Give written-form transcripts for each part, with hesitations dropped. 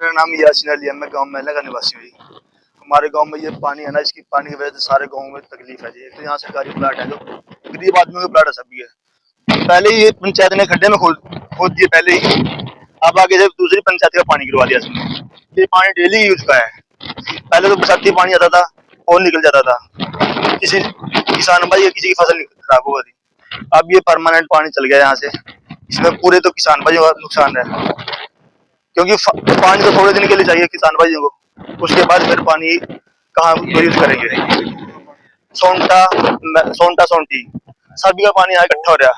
मेरा नाम यासीन अली है, मैं गांव मेला का निवासी हूँ जी। हमारे गांव में ये पानी है ना, इसकी पानी की वजह से सारे गांव में तकलीफ है जी। एक तो यहाँ सरकारी प्लाट है जो गरीब आदमियों के प्लाट है सभी है। पहले ही ये पंचायत ने खड्डे में खोद दिए पहले ही। अब आगे से दूसरी पंचायत का पानी गिरवा दिया इसमें। ये पानी डेली यूज का है। पहले तो बरसाती पानी आता था और निकल जाता था, किसी किसान भाई या किसी की फसल खराब हो गई। अब ये परमानेंट पानी चल गया यहाँ से, इसमें पूरे तो किसान भाइयों का नुकसान है, क्योंकि पानी तो थोड़े दिन के लिए चाहिए किसान भाइयों को, उसके बाद फिर पानी कहाँ यूज करेंगे। सोंटा सोंटा सोंटी सभी का पानी यहाँ इकट्ठा हो रहा,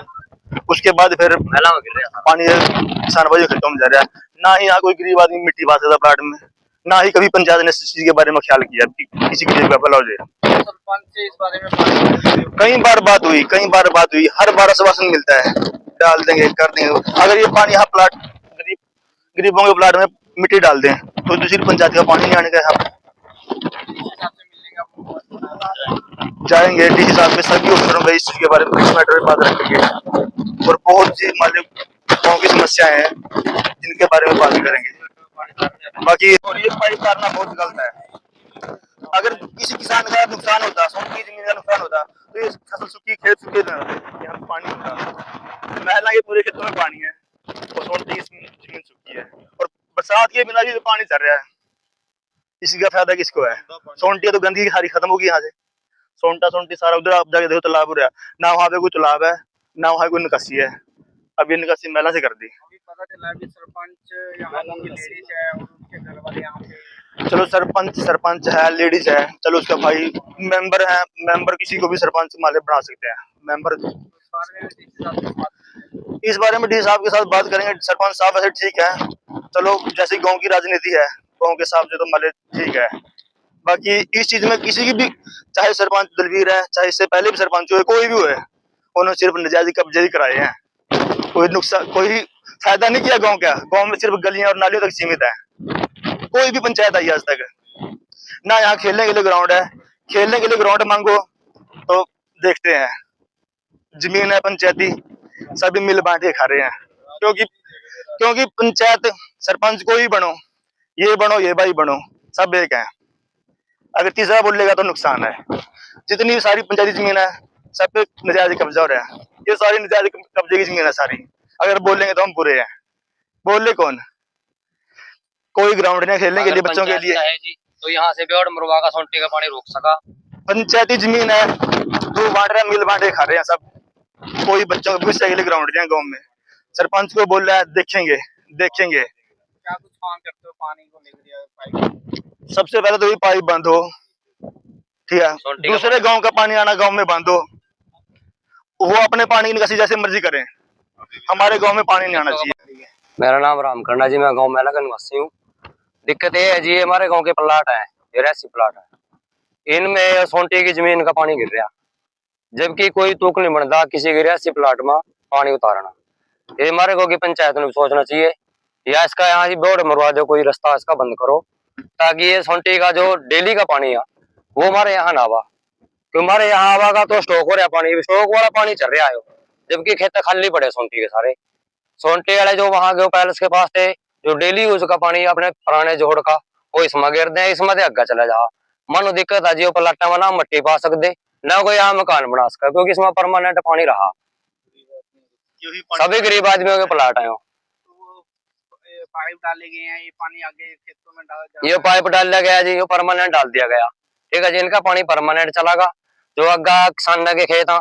उसके बाद फिर पानी किसान भाइयों खेतों में जा रहा है। ना ही यहाँ कोई गरीब आदमी मिट्टी पा सकता प्लाट में, ना ही कभी पंचायत ने इस चीज के बारे में ख्याल किया किसी गरीब का भला हो जाए। सरपंच से इस बारे में कई बार बात हुई, हर बार आश्वासन मिलता है डाल देंगे कर देंगे। अगर ये पानी यहाँ प्लाट गरीबों के प्लाट में मिट्टी डाल दें तो दूसरी पंचायत का पानी नहीं आने का यहाँ जाएंगे। डीसी साहब में सभी अफसरों में इस चीज के बारे में इस मैटर में बात रखेंगे और बहुत सी मालिक गाँव की समस्याएं हैं जिनके बारे में बात करेंगे। बाकी और ये पाइप काटना बहुत गलत है। अगर किसी किसान का नुकसान होता, सोंटी जमीन का नुकसान होता तो ये फसल सूखी, खेत सूखे यहाँ पानी होता। महला के पूरे खेतों में पानी है और सोंटी की जमीन सूखी है और बरसात के बिना भी पानी चल रहा है। इसी का फायदा किसको है? सोंटी तो गंदगी सारी खत्म होगी यहाँ से। सोंटा सोंटी सारा उधर आप जाके देखो तालाब हो रहा है, ना वहाँ पे कोई तालाब है ना वहाँ कोई निकासी है। अब ये निकासी महिला से कर दी। अभी पता चला कि सरपंच यहाँ की लेडीज है और उनके घर वाले यहाँ पे। चलो सरपंच है, लेडीज है, चलो उसका भाई मेंबर है, मेंबर किसी को भी सरपंच माले बना सकते हैं मेंबर। इस बारे में डी साहब के साथ बात करेंगे। सरपंच साहब वैसे ठीक है, चलो जैसे गांव की राजनीति है गांव के हिसाब से तो माले ठीक है। बाकी इस चीज में किसी की भी, चाहे सरपंच दलवीर है, चाहे इससे पहले भी सरपंच हुए, कोई भी हुए, उन्होंने सिर्फ नजायज कब्जे ही कराए हैं। कोई नुकसान, कोई फायदा नहीं किया गांव का। गांव में सिर्फ गलियां और नालियों तक सीमित है। कोई भी पंचायत आई आज तक ना यहाँ खेलने के लिए ग्राउंड है। खेलने के लिए ग्राउंड मांगो तो देखते हैं जमीन है पंचायती सभी मिल बांट के खा रहे हैं, क्योंकि पंचायत सरपंच कोई बनो, ये भाई बनो, सब एक है। अगर तीसरा बोलेगा तो नुकसान है। जितनी सारी पंचायती जमीन है सब पे नजायज कब्जा हो रहा है। ये सारी नजायज कब्जे की जमीन है सारी। अगर बोलेंगे तो हम बुरे हैं, बोले कौन? कोई ग्राउंड नहीं खेलने के लिए बच्चों के लिए तो यहाँ से बेड़ मुर्गा का सोंटी का पानी रोक सका। पंचायती जमीन है, दो बांट रहे हैं, मिल बांटे खा रहे हैं सब। कोई बच्चों को के लिए ग्राउंड नहीं है गाँव में। सरपंच को बोल रहा है देखेंगे। क्या कुछ मांग करते हो पानी को लेकर? सबसे पहले तो ये पाइप बंद हो, ठीक है। दूसरे गांव का पानी आना गांव में बंद हो, वो अपने पानी की निकासी जैसे मर्जी करें, हमारे गांव में पानी नहीं आना चाहिए। मेरा नाम रामकरना जी, मैं गांव मेला का निवासी हूँ। दिक्कत ये है जी, हमारे गांव के प्लाट है, ये रेसी प्लाट है, इनमें सोंटी की जमीन का पानी गिर रहा, जबकि कोई तुक नहीं बनता किसी की रेसी प्लाट में पानी उतारना। ये हमारे गांव की पंचायत ने सोचना चाहिए, या इसका यहाँ बोर्ड मरवा दो, कोई रास्ता इसका बंद करो, ताकि ये सोंटी का जो डेली का पानी है वो हमारे यहाँ ना आवा। क्योंकि हमारे यहाँ आवागा तो स्टॉक हो रहा पानी, स्टॉक वाला पानी चल रहा है, जबकि खेत खाली पड़े सोंटी के सारे। सोंटी वाले जो वहां के पैलेस के पास थे, जो डेली यूज का पानी अपने पुराने जोड़ का, वो इसमें गिर दे, इसमें अग्गा चला जा। मानो दिक्कत आ जी, प्लाटा में ना मट्टी पा सकते ना कोई यहाँ मकान बना सका, क्योंकि इसमें परमानेंट पानी रहा। सभी गरीब आदमियों के प्लाट है। पाइप डाले गए हैं, ये पानी आगे खेतों में डाला जा, ये पाइप डाला गया जी, ये परमानेंट डाल दिया गया, ठीक है जी। इनका पानी परमानेंट चलागा, जो अग्गा किसान के खेत है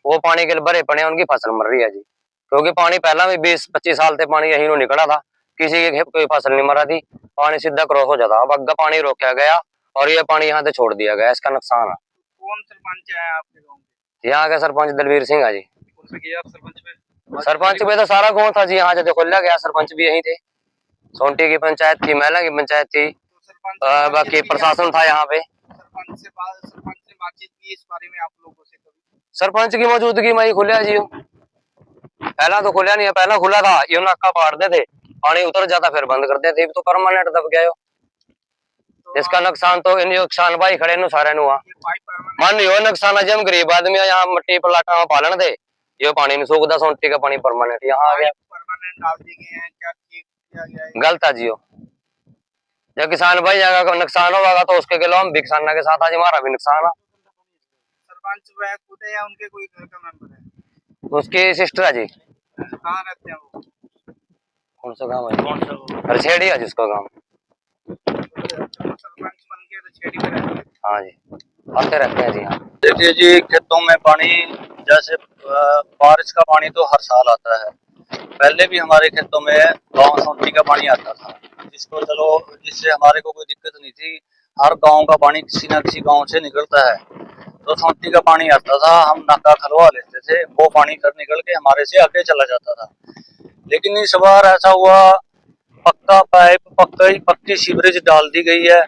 वो पानी के भरे पड़े, उनकी फसल मर रही है जी। क्योंकि पानी पहला भी 20-25 साल से पानी यही निकला था, किसी के खेत कोई फसल नहीं मरा थी, पानी सीधा क्रॉस हो जाता। अब अग्गा पानी रोका गया और ये पानी यहाँ से छोड़ दिया गया, इसका नुकसान है। कौन सरपंच है आपके गाँव में? यहाँ के सरपंच दलवीर सिंह है जी। सरपंच पे तो सारा गाँव था जी, यहाँ से खोला गया, सरपंच भी यही थे। सोंटी की पंचायत थी, महिला की पंचायत थी, बाकी प्रशासन था यहाँ पे। सरपंच से बातचीत की इस बारे में आप लोगों से कभी? सरपंच की मौजूदगी में ही खुला जी, पहला तो खुला नहीं है, पहला खुला था ये नक्का पाड़ते थे, पानी उतर जाता फिर बंद कर देते, तो परमानेंट दब गया। इसका नुकसान तो इन नुकसान भाई खड़े नु सारे नु मान यो नुकसान है। हम गरीब आदमी यहाँ मट्टी प्लाटा में पालन थे, ये पानी नहीं सूखता, सोंटी का पानी परमानेंट यहाँ आ गया। परमानेंट डाल दिए गए हैं, क्या ठीक किया गया है? गलत है जियो। जब किसान भाई का नुकसान होगा तो उसके खिलाफ हम भी किसानों के साथ, आज हमारा भी नुकसान है। सरपंच वह खुद है या उनके कोई घर का मेंबर है? उसकी सिस्टर है जी। कहाँ रहते हैं वो? कौन सा गाँव है? रछेड़ी है जिसका गाँव। सरपंच बन के रछेड़ी में रहते हैं। हाँ जी, आते रहते हैं जी। हाँ, देखिए जी, खेतों में पानी जैसे बारिश का पानी तो हर साल आता है। पहले भी हमारे खेतों में गांव सोंटी का पानी आता था, जिससे हमारे को कोई दिक्कत नहीं थी। हर गांव का पानी किसी न किसी गांव से निकलता है, तो सोंटी का पानी आता था, हम नाका खलवा लेते थे, वो पानी कर निकल के हमारे से आगे चला जाता था। लेकिन इस बार ऐसा हुआ, पक्का पाइप पक्की सीवरेज डाल दी गई है,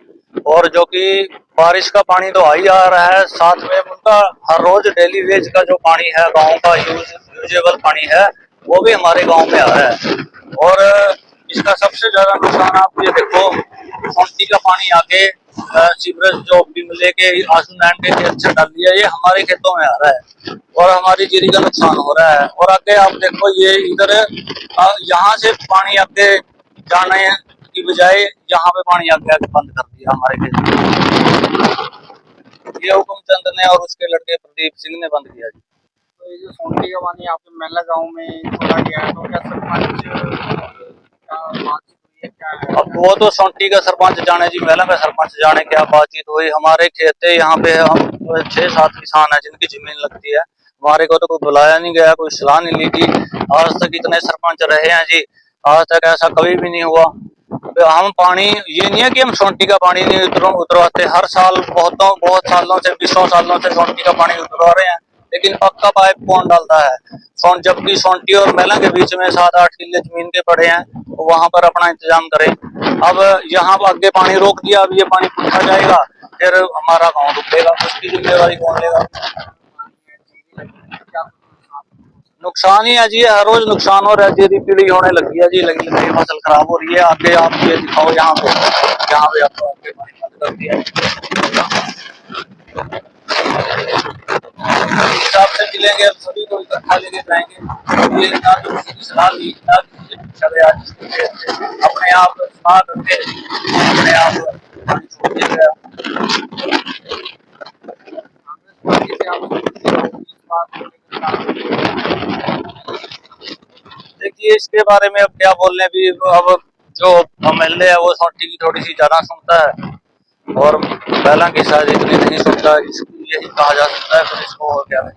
और जो कि बारिश का पानी तो आ ही आ रहा है, साथ में उनका हर रोज डेली वेज का जो पानी है, गांव का यूजेबल पानी है, वो भी हमारे गांव में आ रहा है। और इसका सबसे ज्यादा नुकसान आप ये देखो, सोंटी का पानी आके सीवरेज जो बिमले के आंसू नैन के खेत से डाल दिया, ये हमारे खेतों में आ रहा है और हमारी जीरी का नुकसान हो रहा है। और आगे आप देखो, ये इधर यहाँ से पानी आगे जाने की बजाय यहाँ पे पानी आगे बंद कर दिया हमारे खेत में। ये हुकुमचंद ने और उसके लड़के प्रदीप सिंह ने बंद किया जी। तो ये जो सोंटी का पानी आपके मेला गांव में छोड़ा गया है, तो क्या सरपंच का बातचीत हुई है, क्या है? अब वो तो सोंटी का सरपंच जाने जी, मेला में सरपंच जाने क्या बातचीत हुई। हमारे खेत यहाँ पे हम 6-7 किसान है जिनकी जमीन लगती है, हमारे को तो कोई बुलाया नहीं गया, कोई सलाह नहीं ली थी। आज तक इतने सरपंच रहे हैं जी, आज तक ऐसा कभी भी नहीं हुआ। हम पानी, ये नहीं है कि हम सोंटी का पानी नहीं उतरवाते, हर साल बहुत सालों से 20 सालों से सोंटी का पानी उतरवा रहे हैं, लेकिन पक्का पाइप कौन डालता है? जबकि सोंटी और मेला के बीच में 7-8 किले जमीन के पड़े हैं, तो वहां पर अपना इंतजाम करें। अब यहाँ पर आगे पानी रोक दिया, अब ये पानी पूछा जाएगा, फिर हमारा गाँव डूबेगा, उसकी जिम्मेवारी कौन लेगा? नुकसान ही है जी, हर रोज नुकसान हो रहा है, जीरी पीली होने लगी है जी, लगी फसल खराब हो रही है। आगे आप ये दिखाओ, यहाँ पे आपको आगे पानी बंद कर दिया हिसाब से मिलेंगे, अब सभी को इकट्ठा लेके जाएंगे। ये ना तो किसी की सलाह ली, ना किसी से पूछा गया, अपने आप सलाह करके अपने आप पानी छोड़ दिया गया। देखिए, इसके बारे में अब क्या बोलने भी, अब जो MLA है वो सोंटी की थोड़ी सी ज्यादा सुनता है और पहला की शायद इतनी नहीं सुनता, यही कहा जा सकता है। फिर इसको और क्या है।